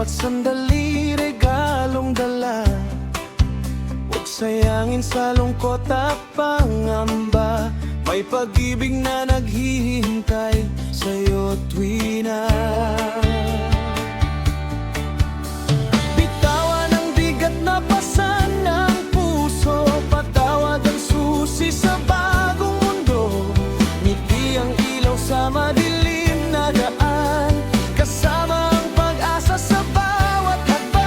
bawat sandali regalong dala. Huwag sayangin sa lungkot at pangamba. May pag-ibig na naghihintay sa'yo tuwi na. Bitawan ang bigat na pasan ng puso, patawad ang susi sa bagong mundo. Ngiti ang ilaw sa madilim na daan, kasama ang pag-asa sa bawat hakbang.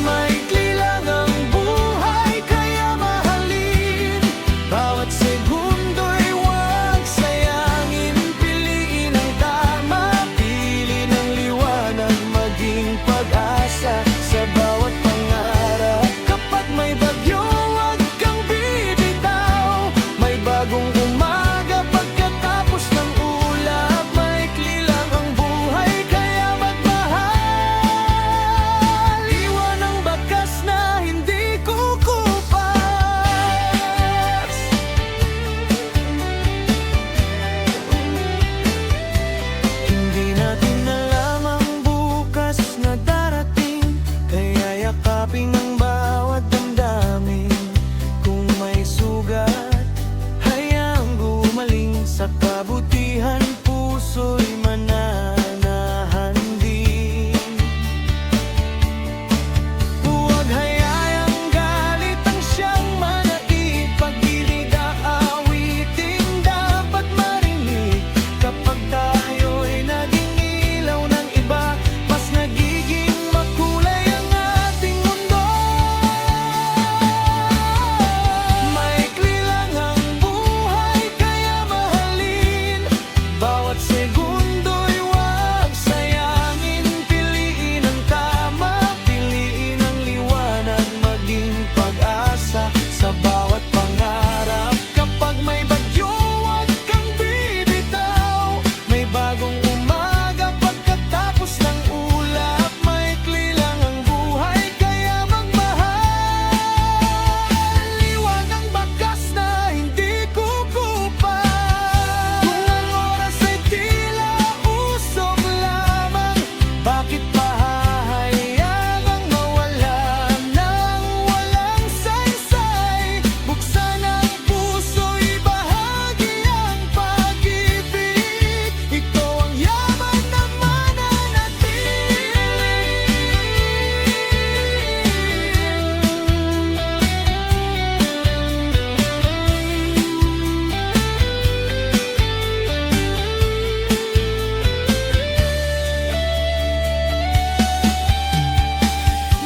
Maikli lang ang buhay kaya mahalin, bawat segundo'y huwag sayangin. Piliin ang tama, pili ng liwanag, maging pag-asa sa bawat pangarap. Kapag may bagyo, huwag kang bibitaw, may bagong umaga pagkatapos ng ulap. Maikli lang ang buhay kaya magmahal, iwan ang bakas na hindi kukupas. Hindi natin alam ang bukas na darating, kaya yakapin ang bawat damdamin. Kung may sugat, hayaang gumaling sa kabutihan, puso'y mananahan din. Huwag hayayang galit ang siyang manaig, pag-ibig aawitin dapat marinig. Kapag tayo'y naging ilaw ng iba, mas nagiging makulay ang ating mundo. Maikli lang ang buhay kaya mahalin, bawat segundo'y huwag sayangin. Piliin ang tama, piliin ang liwanag, maging pag-asa sa bawat pangarap. Kapag may bagyo, huwag kang bibitaw, may bagong umaga pagkatapos ng ulap. Maikli lang ang buhay kaya magmahal, iwan ang bakas na hindi kukupas. Kung ang oras ay tila usok lamang, bakit pahahayagang mawala nang walang saysay? Buksan ang puso'y bahagi ang pag-ibig, ito ang yaman na mananatili.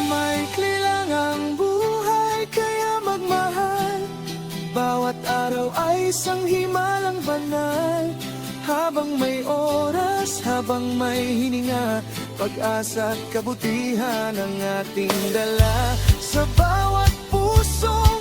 Maikli lang ang buhay kaya magmahal, bawat araw ay isang himalang banal. Habang may oras, habang may hininga, pag-asa at kabutihan ang ating dala. Sa bawat puso